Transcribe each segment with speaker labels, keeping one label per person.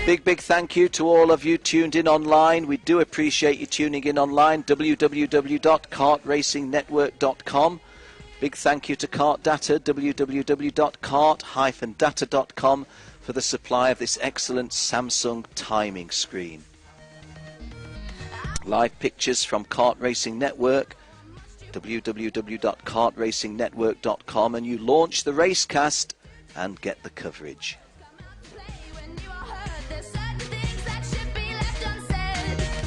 Speaker 1: Big thank you to all of you tuned in online. We do appreciate you tuning in online. www.kartracingnetwork.com. Big thank you to Kart Data, www.kart-data.com, for the supply of this excellent Samsung timing screen. Live pictures from Kart Racing Network, www.kartracingnetwork.com, and you launch the racecast and get the coverage.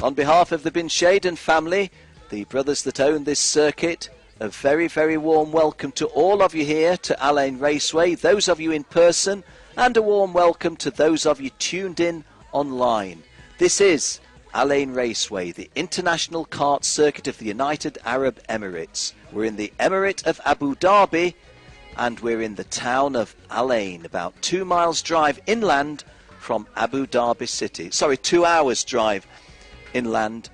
Speaker 1: On behalf of the Bin Shaden family, the brothers that own this circuit, a very warm welcome to all of you here to Al-Ain Raceway, those of you in person, and a warm welcome to those of you tuned in online. This is Al-Ain Raceway, the international kart circuit of the United Arab Emirates. We're in the Emirate of Abu Dhabi, and we're in the town of Al-Ain, about 2 miles drive inland from Abu Dhabi city. Sorry, 2 hours drive inland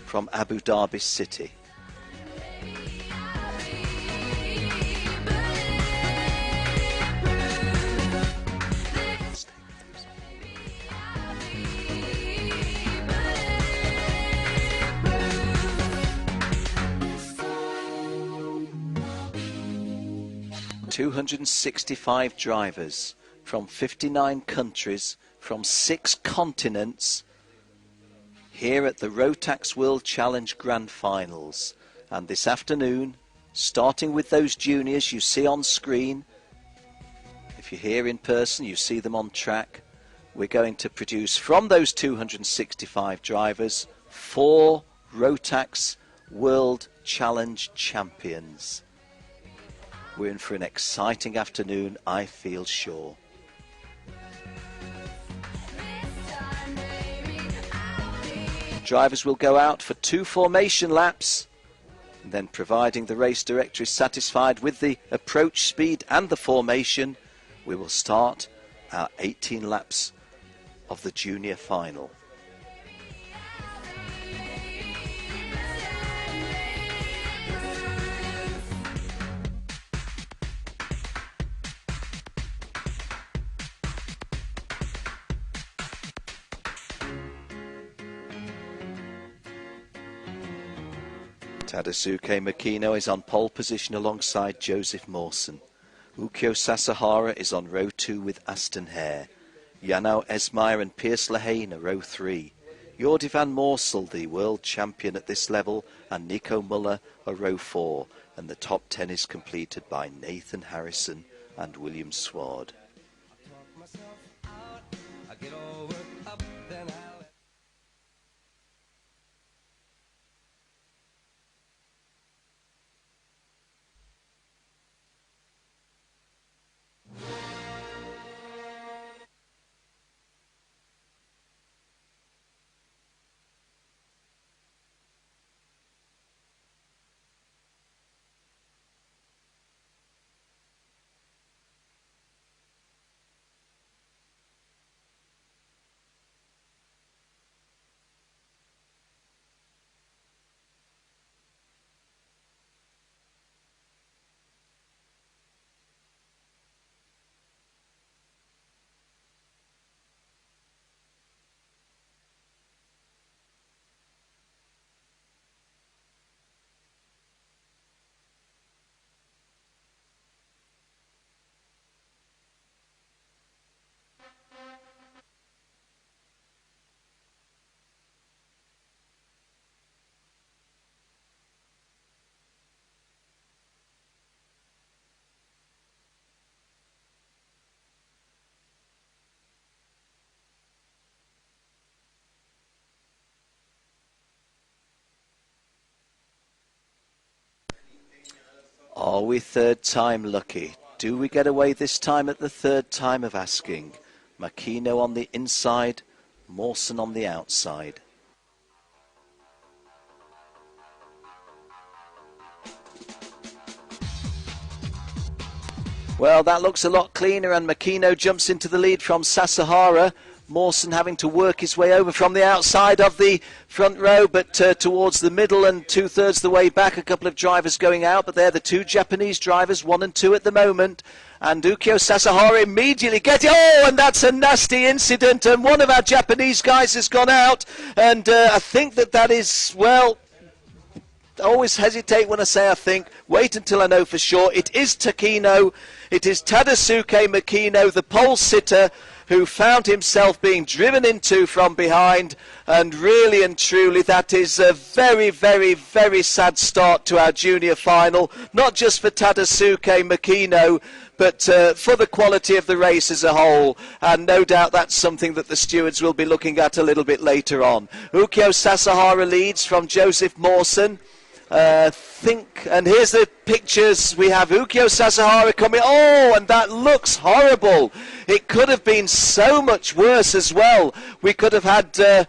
Speaker 1: from Abu Dhabi city. ...265 drivers from 59 countries, from 6 continents, here at the Rotax World Challenge Grand Finals. And this afternoon, starting with those juniors you see on screen, if you're here in person, you see them on track, we're going to produce from those 265 drivers 4 Rotax World Challenge champions. We're in for an exciting afternoon, I feel sure. Drivers will go out for 2 formation laps, and then, providing the race director is satisfied with the approach speed and the formation, we will start our 18 laps of the junior final. Tadasuke Makino is on pole position alongside Joseph Mawson. Ukyo Sasahara is on row 2 with Aston Hare. Yanao Esmeyer and Pierce Lehane are row 3. Jordi van Moorsel, the world champion at this level, and Nico Muller are row 4. And the top 10 is completed by Nathan Harrison and William Sward. Are we third time lucky? Do we get away this time at the third time of asking? Makino on the inside, Mawson on the outside. Well, that looks a lot cleaner, and Makino jumps into the lead from Sasahara. Mawson having to work his way over from the outside of the front row, but towards the middle and 2/3 the way back. A couple of drivers going out, but they're the two Japanese drivers, 1 and 2 at the moment. And Ukyo Sasahara immediately getting... Oh, and that's a nasty incident, and one of our Japanese guys has gone out. And I think that is, well... I always hesitate when I say I think. Wait until I know for sure. It is Takino. It is Tadasuke Makino, the pole sitter, who found himself being driven into from behind. And really and truly, that is a very, very, very sad start to our junior final. Not just for Tadasuke Makino, but for the quality of the race as a whole. And no doubt that's something that the stewards will be looking at a little bit later on. Ukyo Sasahara leads from Joseph Mawson. And here's the pictures. We have Ukyo Sasahara coming. Oh, and that looks horrible. It could have been so much worse as well. We could have had,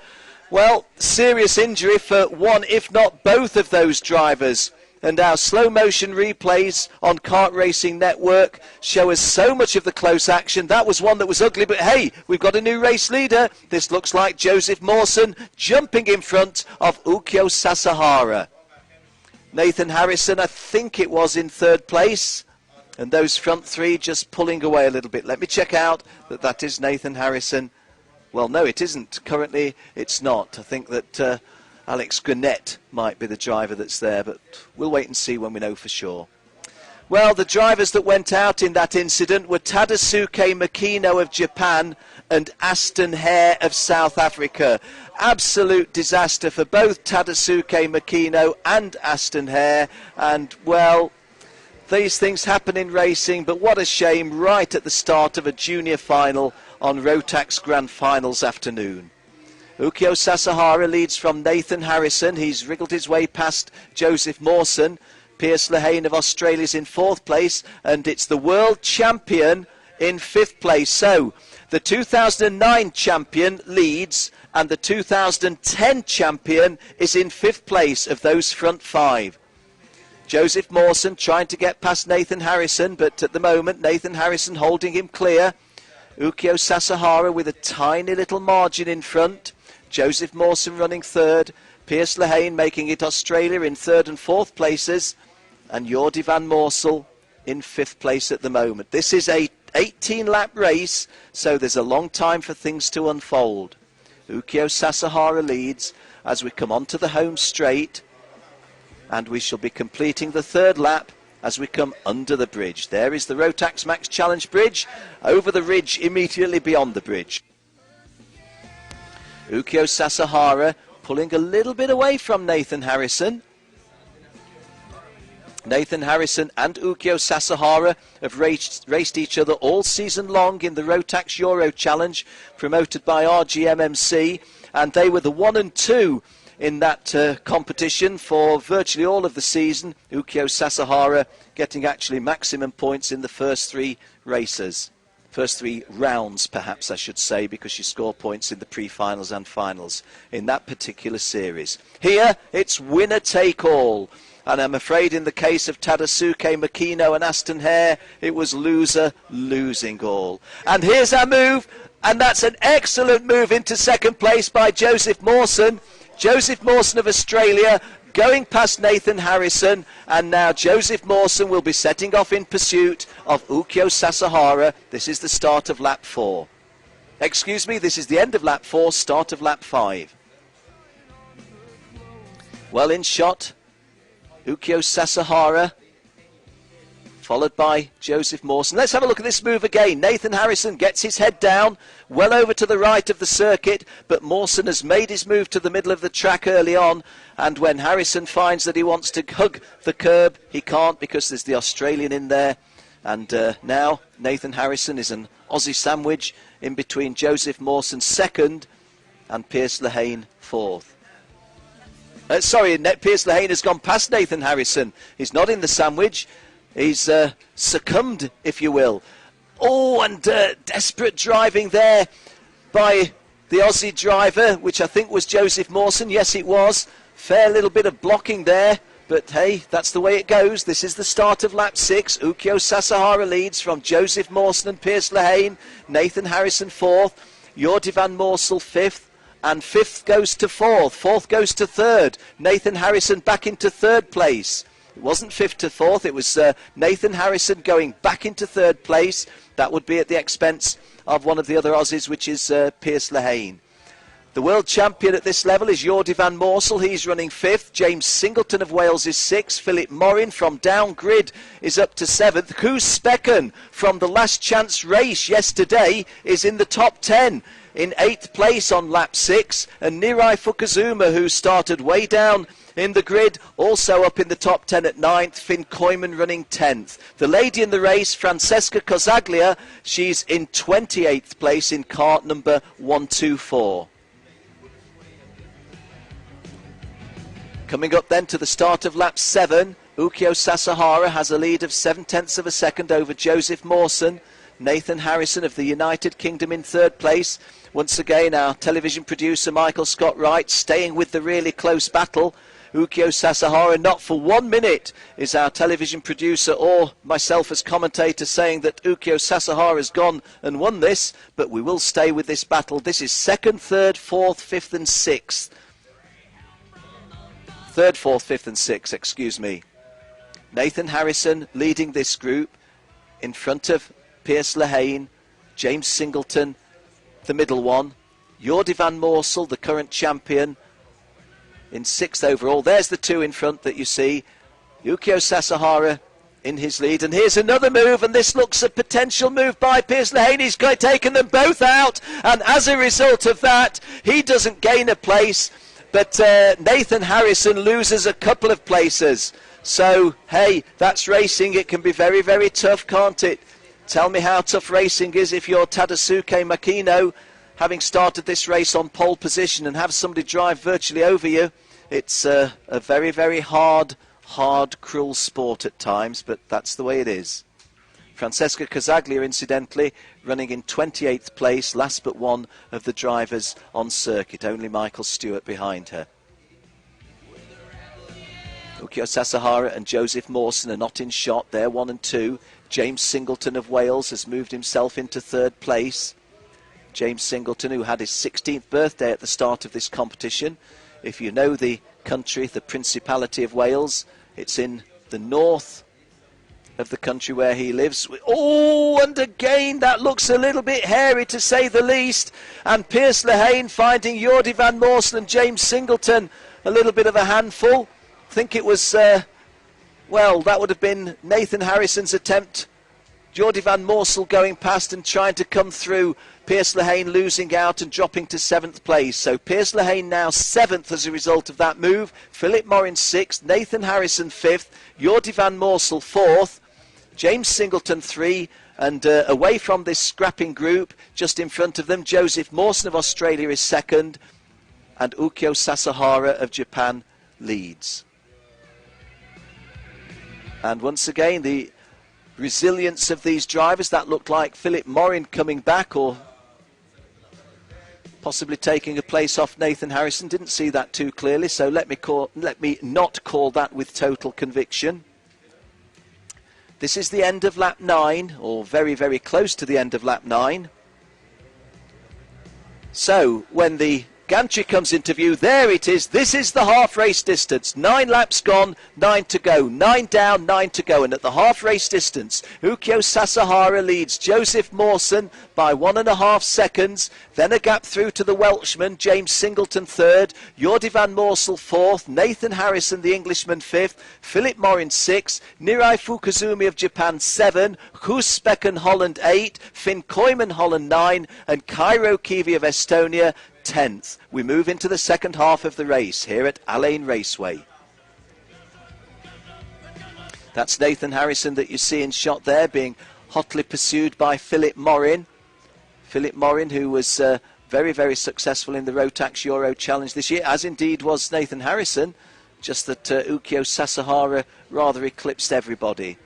Speaker 1: well, serious injury for one, if not both of those drivers. And our slow motion replays on Kart Racing Network show us so much of the close action. That was one that was ugly, but hey, we've got a new race leader. This looks like Joseph Mawson jumping in front of Ukyo Sasahara. Nathan Harrison, I think it was, in 3rd place. And those front three just pulling away a little bit. Let me check out that is Nathan Harrison. Well, no, it isn't. Currently, it's not. I think that Alex Gwinnett might be the driver that's there, but we'll wait and see when we know for sure. Well, the drivers that went out in that incident were Tadasuke Makino of Japan and Aston Hare of South Africa. Absolute disaster for both Tadasuke Makino and Aston Hare. And, well, these things happen in racing, but what a shame right at the start of a junior final on Rotax Grand Finals afternoon. Ukyo Sasahara leads from Nathan Harrison. He's wriggled his way past Joseph Mawson. Pierce Lehane of Australia's in 4th place, and it's the world champion in 5th place. So the 2009 champion leads, and the 2010 champion is in 5th place of those front 5. Joseph Mawson trying to get past Nathan Harrison, but at the moment Nathan Harrison holding him clear. Ukyo Sasahara with a tiny little margin in front. Joseph Mawson running 3rd. Pierce Lehane making it Australia in 3rd and 4th places. And Jordi van Moorsel in 5th place at the moment. This is a 18-lap race, so there's a long time for things to unfold. Ukyo Sasahara leads as we come onto the home straight, and we shall be completing the 3rd lap as we come under the bridge. There is the Rotax Max Challenge bridge, over the ridge immediately beyond the bridge. Ukyo Sasahara pulling a little bit away from Nathan Harrison. Nathan Harrison and Ukyo Sasahara have raced each other all season long in the Rotax Euro Challenge, promoted by RGMMC, and they were the 1 and 2 in that competition for virtually all of the season. Ukyo Sasahara getting actually maximum points in the first 3 races. First 3 rounds, perhaps I should say, because you score points in the pre-finals and finals in that particular series. Here, it's winner take all. And I'm afraid in the case of Tadasuke Makino and Aston Hare, it was loser losing all. And here's our move, and that's an excellent move into 2nd place by Joseph Mawson. Joseph Mawson of Australia going past Nathan Harrison, and now Joseph Mawson will be setting off in pursuit of Ukyo Sasahara. This is the start of lap 4. Excuse me, this is the end of lap 4, start of lap 5. Well in shot, Ukyo Sasahara, followed by Joseph Mawson. Let's have a look at this move again. Nathan Harrison gets his head down, well over to the right of the circuit, but Mawson has made his move to the middle of the track early on, and when Harrison finds that he wants to hug the curb, he can't because there's the Australian in there. And now Nathan Harrison is an Aussie sandwich in between Joseph Mawson 2nd and Pierce Lehane 4th. Pierce Lehane has gone past Nathan Harrison. He's not in the sandwich. He's succumbed, if you will. Oh, and desperate driving there by the Aussie driver, which I think was Joseph Mawson. Yes, it was. Fair little bit of blocking there. But hey, that's the way it goes. This is the start of lap 6. Ukyo Sasahara leads from Joseph Mawson and Pierce Lehane. Nathan Harrison 4th. Jordi van Moorsel 5th. And 5th goes to 4th, 4th goes to 3rd. Nathan Harrison back into 3rd place. It wasn't 5th to 4th, it was Nathan Harrison going back into 3rd place. That would be at the expense of one of the other Aussies, which is Piers Lehane. The world champion at this level is Jordi van Moorsel. He's running 5th. James Singleton of Wales is 6th. Philip Morin from down grid is up to 7th. Koos Specken from the last chance race yesterday is in the top 10. In 8th place on lap 6, and Nirai Fukuzuma, who started way down in the grid, also up in the top 10 at 9th. Finn Koyman running 10th. The lady in the race, Francesca Cosaglia, she's in 28th place in cart number 124. Coming up then to the start of lap 7, Ukyo Sasahara has a lead of 0.7 of a second over Joseph Mawson. Nathan Harrison of the United Kingdom in 3rd place. Once again, our television producer Michael Scott Wright staying with the really close battle. Ukyo Sasahara, not for 1 minute is our television producer or myself as commentator saying that Ukyo Sasahara has gone and won this, but we will stay with this battle. This is 2nd, 3rd, 4th, 5th and 6th. 3rd, 4th, 5th and 6th, excuse me. Nathan Harrison leading this group in front of Piers Lehane, James Singleton, the middle one, Jordi van Moorsel, the current champion, in 6th overall. There's the two in front that you see. Ukyo Sasahara in his lead. And here's another move, and this looks a potential move by Piers Lehane. He's taken them both out, and as a result of that, he doesn't gain a place, but Nathan Harrison loses a couple of places. So, hey, that's racing. It can be very, very tough, can't it? Tell me how tough racing is if you're Tadasuke Makino, having started this race on pole position and have somebody drive virtually over you. It's a very, very hard, cruel sport at times, but that's the way it is. Francesca Cosaglia, incidentally, running in 28th place, last but one of the drivers on circuit, only Michael Stewart behind her. Ukyo Sasahara and Joseph Mawson are not in shot. They're 1 and 2. James Singleton of Wales has moved himself into 3rd place. James Singleton, who had his 16th birthday at the start of this competition. If you know the country, the Principality of Wales, it's in the north of the country where he lives. Oh, and again, that looks a little bit hairy to say the least. And Piers Lehane finding Jordi van Moorsel and James Singleton a little bit of a handful. I think it was... well, that would have been Nathan Harrison's attempt. Jordi van Moorsel going past and trying to come through. Piers Lehane losing out and dropping to 7th place. So Piers Lehane now 7th as a result of that move. Philip Morin 6th. Nathan Harrison 5th. Jordi van Moorsel 4th. James Singleton 3. And away from this scrapping group, just in front of them, Joseph Mawson of Australia is 2nd. And Ukyo Sasahara of Japan leads. And once again, the resilience of these drivers, that looked like Philip Morin coming back or possibly taking a place off Nathan Harrison. Didn't see that too clearly, so let me not call that with total conviction. This is the end of lap 9, or very, very close to the end of lap 9. So when the gantry comes into view, there it is. This is the half race distance. 9 laps gone, 9 to go. 9 down, 9 to go. And at the half race distance, Ukyo Sasahara leads Joseph Mawson by 1.5 seconds. Then a gap through to the Welshman, James Singleton 3rd. Jordi van Moorsel 4th. Nathan Harrison, the Englishman, 5th. Philip Morin 6th. Nirai Fukuzumi of Japan 7. Koos Specken Holland 8. Finn Koyman Holland 9. And Kairo Kivi of Estonia 10th. We move into the second half of the race here at Al-Ain Raceway. That's Nathan Harrison that you see in shot there, being hotly pursued by Philip Morin. Philip Morin, who was very, very successful in the Rotax Euro Challenge this year, as indeed was Nathan Harrison, just that Ukyo Sasahara rather eclipsed everybody.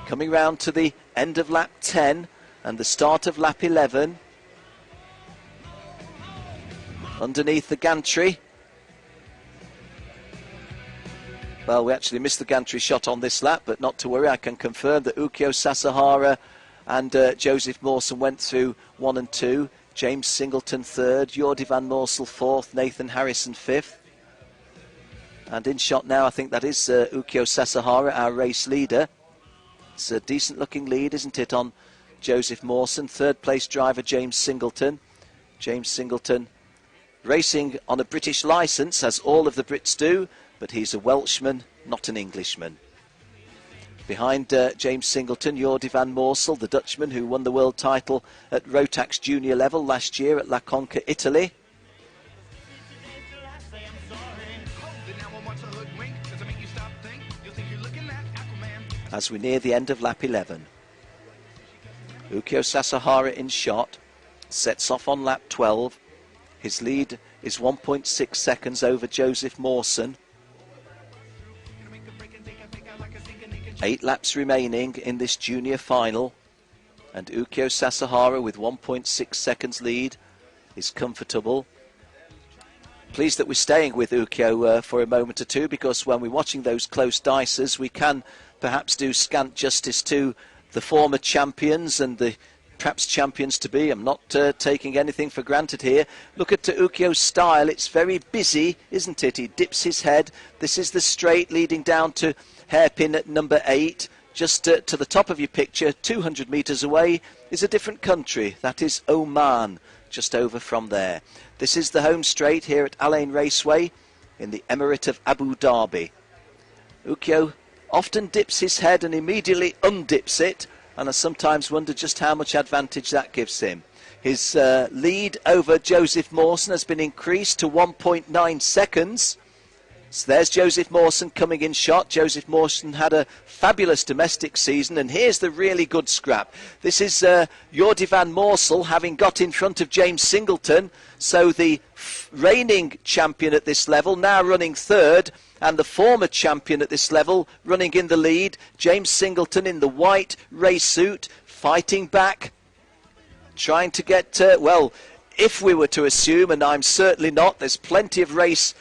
Speaker 1: Coming round to the end of lap 10 and the start of lap 11. Underneath the gantry. Well, we actually missed the gantry shot on this lap, but not to worry, I can confirm that Ukyo Sasahara and Joseph Mawson went through 1 and 2. James Singleton third, Jordi van Moorsel fourth, Nathan Harrison fifth. And in shot now, I think that is Ukyo Sasahara, our race leader. It's a decent looking lead, isn't it, on Joseph Mawson. Third place driver James Singleton. James Singleton racing on a British licence, as all of the Brits do, but he's a Welshman, not an Englishman. Behind James Singleton, Jordi van Moorsel, the Dutchman who won the world title at Rotax junior level last year at La Conca, Italy. As we near the end of lap 11. Ukyo Sasahara in shot, sets off on lap 12. His lead is 1.6 seconds over Joseph Mawson. 8 laps remaining in this junior final, and Ukyo Sasahara with 1.6 seconds lead is comfortable. Pleased that we're staying with Ukyo for a moment or two, because when we're watching those close dices, we can perhaps do scant justice to the former champions and the perhaps champions to be. I'm not taking anything for granted here. Look at Ukyo's style. It's very busy, isn't it? He dips his head. This is the straight leading down to hairpin at number 8. Just to the top of your picture, 200 metres away, is a different country. That is Oman, just over from there. This is the home straight here at Al-Ain Raceway in the Emirate of Abu Dhabi. Ukyo often dips his head and immediately undips it, and I sometimes wonder just how much advantage that gives him. His lead over Joseph Mawson has been increased to 1.9 seconds. So there's Joseph Mawson coming in shot. Joseph Mawson had a fabulous domestic season, and here's the really good scrap. This is Jordi van Moorsel having got in front of James Singleton, so the reigning champion at this level now running third, and the former champion at this level running in the lead. James Singleton in the white race suit, fighting back, trying to get, well, if we were to assume, and I'm certainly not, there's plenty of race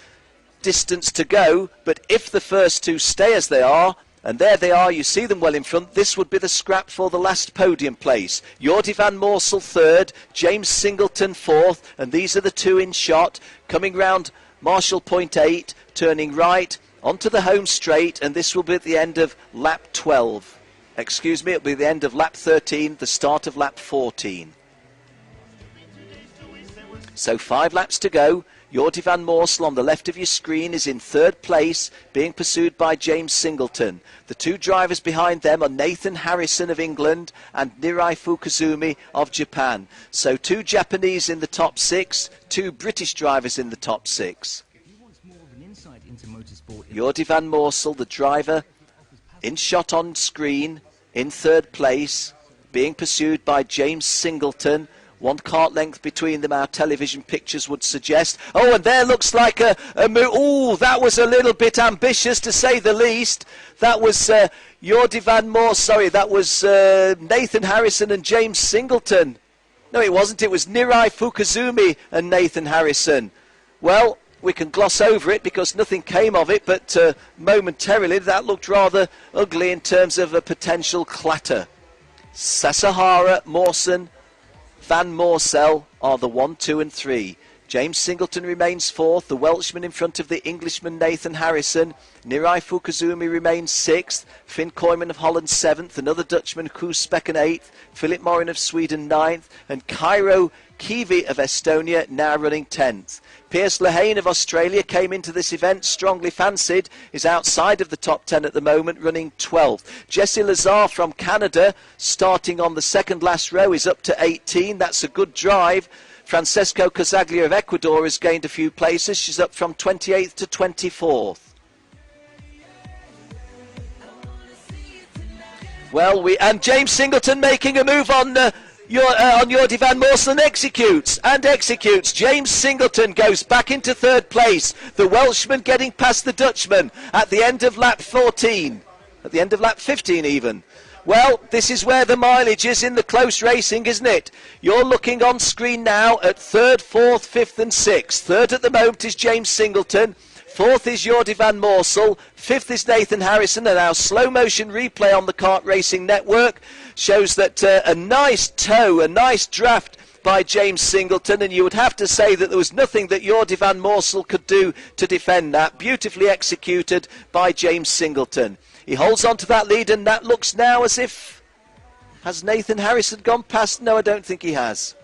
Speaker 1: distance to go, but if the first two stay as they are, and there they are, you see them well in front, this would be the scrap for the last podium place. Jordi van Moorsel third, James Singleton fourth, and these are the two in shot, coming round Marshall Point 8, turning right onto the home straight, and this will be at the end of lap 12. Excuse me, it'll be the end of lap 13, the start of lap 14. So 5 laps to go. Jordi van Moorsel on the left of your screen is in third place, being pursued by James Singleton. The two drivers behind them are Nathan Harrison of England and Nirai Fukuzumi of Japan. So 2 Japanese in the top 6, 2 British drivers in the top 6. Jordi van Moorsel, the driver, in shot on screen, in third place, being pursued by James Singleton. 1 kart length between them, our television pictures would suggest. Oh, and there looks like a move. Oh, that was a little bit ambitious, to say the least. That was Jordi van Moorsel. Sorry, that was Nathan Harrison and James Singleton. No, it wasn't. It was Nirai Fukuzumi and Nathan Harrison. Well, we can gloss over it because nothing came of it, but momentarily that looked rather ugly in terms of a potential clatter. Sasahara, Mawson, Van Moorsel are the 1, 2 and 3. James Singleton remains fourth, the Welshman in front of the Englishman Nathan Harrison. Nirai Fukuzumi remains sixth, Finn Koyman of Holland seventh, another Dutchman Koos Specken eighth, Philip Morin of Sweden ninth, and Cairo Kivi of Estonia now running 10th. Piers Lehane of Australia came into this event strongly fancied, is outside of the top 10 at the moment, running 12th. Jesse Lazar from Canada, starting on the second last row, is up to 18. That's a good drive. Francesco Casaglia of Ecuador has gained a few places. She's up from 28th to 24th. Well, and James Singleton making a move on Jordi van Moorsel and executes. James Singleton goes back into third place. The Welshman getting past the Dutchman at the end of lap 14. At the end of lap 15 even. Well, this is where the mileage is in the close racing, isn't it? You're looking on screen now at third, fourth, fifth and sixth. Third at the moment is James Singleton. Fourth is Jordi van Moorsel. Fifth is Nathan Harrison. And our slow motion replay on the Kart Racing Network shows that a nice toe, a nice draft by James Singleton, and you would have to say that there was nothing that Jordi van Moorsel could do to defend that. Beautifully executed by James Singleton. He holds on to that lead, and that looks now as if... Has Nathan Harrison gone past? No, I don't think he has.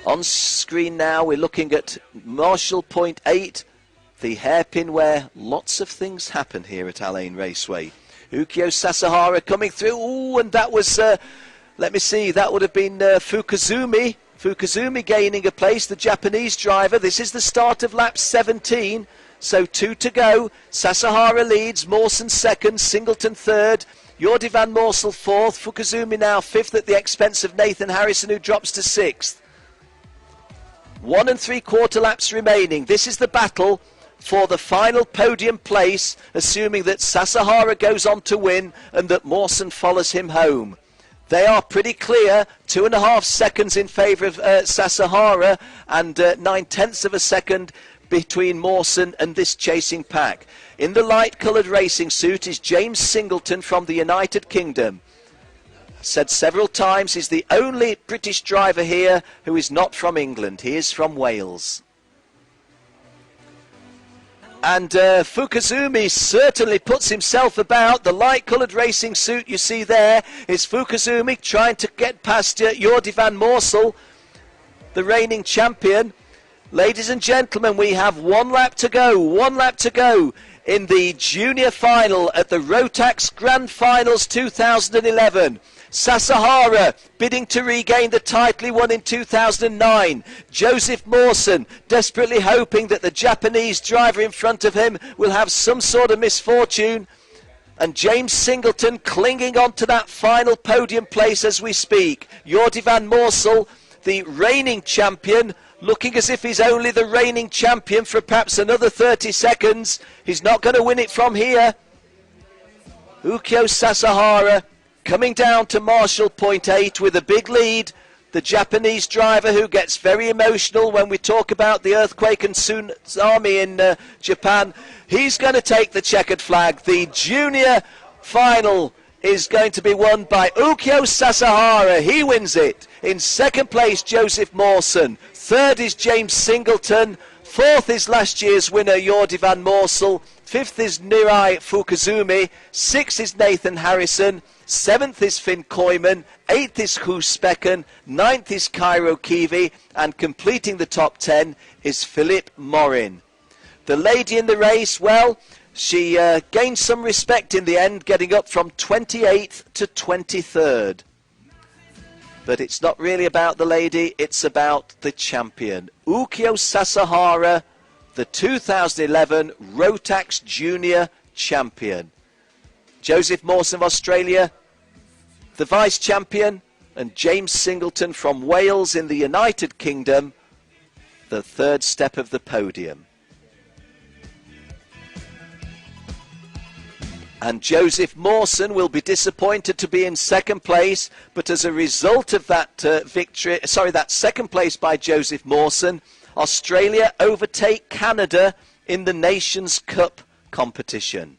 Speaker 1: On screen now, we're looking at Marshall Point 8, the hairpin where lots of things happen here at Al-Ain Raceway. Ukyo Sasahara coming through. Ooh, and that was... let me see, that would have been Fukuzumi. Fukuzumi gaining a place, the Japanese driver. This is the start of lap 17, so 2 to go. Sasahara leads, Mawson second, Singleton third, Jordi van Moorsel fourth, Fukuzumi now fifth at the expense of Nathan Harrison, who drops to sixth. 1 3/4 laps remaining. This is the battle for the final podium place, assuming that Sasahara goes on to win and that Mawson follows him home. They are pretty clear, 2.5 seconds in favour of Sasahara and 9/10 of a second between Mawson and this chasing pack. In the light-coloured racing suit is James Singleton from the United Kingdom. Said several times, he's the only British driver here who is not from England. He is from Wales. And Fukuzumi certainly puts himself about. The light-coloured racing suit you see there is Fukuzumi trying to get past Jordi van Moorsel, the reigning champion. Ladies and gentlemen, we have 1 lap to go. 1 lap to go in the junior final at the Rotax Grand Finals 2011. Sasahara bidding to regain the title he won in 2009. Joseph Mawson desperately hoping that the Japanese driver in front of him will have some sort of misfortune. And James Singleton clinging on to that final podium place as we speak. Jordi van Moorsel, the reigning champion, looking as if he's only the reigning champion for perhaps another 30 seconds. He's not going to win it from here. Ukyo Sasahara coming down to Marshall Point 8 with a big lead. The Japanese driver who gets very emotional when we talk about the earthquake and tsunami in Japan. He's going to take the checkered flag. The junior final is going to be won by Ukyo Sasahara. He wins it. In second place, Joseph Mawson. Third is James Singleton. Fourth is last year's winner, Jordi van Moorsel. Fifth is Nirai Fukuzumi. Sixth is Nathan Harrison. Seventh is Finn Koyman. Eighth is Koos Specken. Ninth is Cairo Kiwi. And completing the top 10 is Philippe Morin. The lady in the race, well, she gained some respect in the end, getting up from 28th to 23rd. But it's not really about the lady, it's about the champion. Ukyo Sasahara, the 2011 Rotax Junior Champion. Joseph Mawson of Australia, the Vice Champion, and James Singleton from Wales in the United Kingdom, the third step of the podium. And Joseph Mawson will be disappointed to be in second place, but as a result of that that second place by Joseph Mawson, Australia overtake Canada in the Nations Cup competition.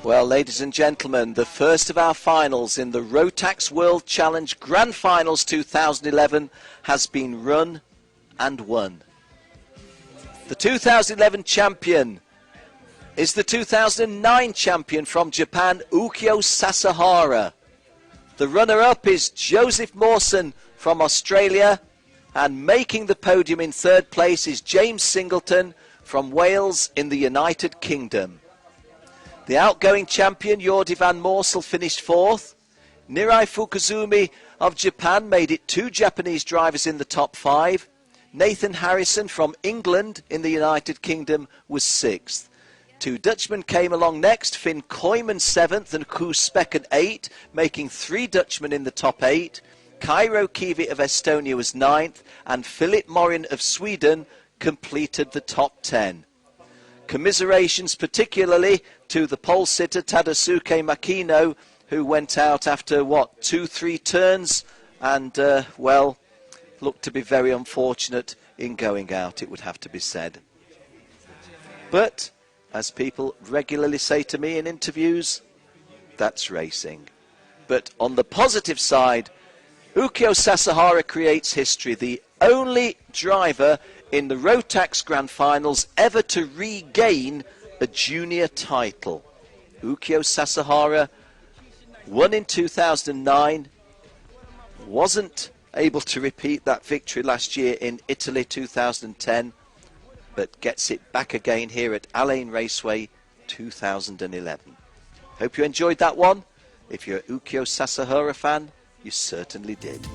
Speaker 1: Well, ladies and gentlemen, the first of our finals in the Rotax World Challenge Grand Finals 2011 has been run and won. The 2011 champion, is the 2009 champion from Japan, Ukyo Sasahara. The runner-up is Joseph Mawson from Australia, and making the podium in third place is James Singleton from Wales in the United Kingdom. The outgoing champion, Jordi van Moorsel, finished fourth. Nirai Fukuzumi of Japan made it 2 Japanese drivers in the top 5. Nathan Harrison from England in the United Kingdom was 6th. 2 Dutchmen came along next, Finn Koyman 7th and Koos Specken 8th, making 3 Dutchmen in the top 8. Kairo Kivi of Estonia was 9th, and Philip Morin of Sweden completed the top 10. Commiserations particularly to the pole sitter Tadasuke Makino, who went out after, 2-3 turns, and, well, looked to be very unfortunate in going out, it would have to be said. But, as people regularly say to me in interviews, that's racing. But on the positive side, Ukyo Sasahara creates history, the only driver in the Rotax Grand Finals ever to regain a junior title. Ukyo Sasahara won in 2009, wasn't able to repeat that victory last year in Italy 2010, but gets it back again here at Al-Ain Raceway 2011. Hope you enjoyed that one. If you're a Ukyo Sasahara fan, you certainly did.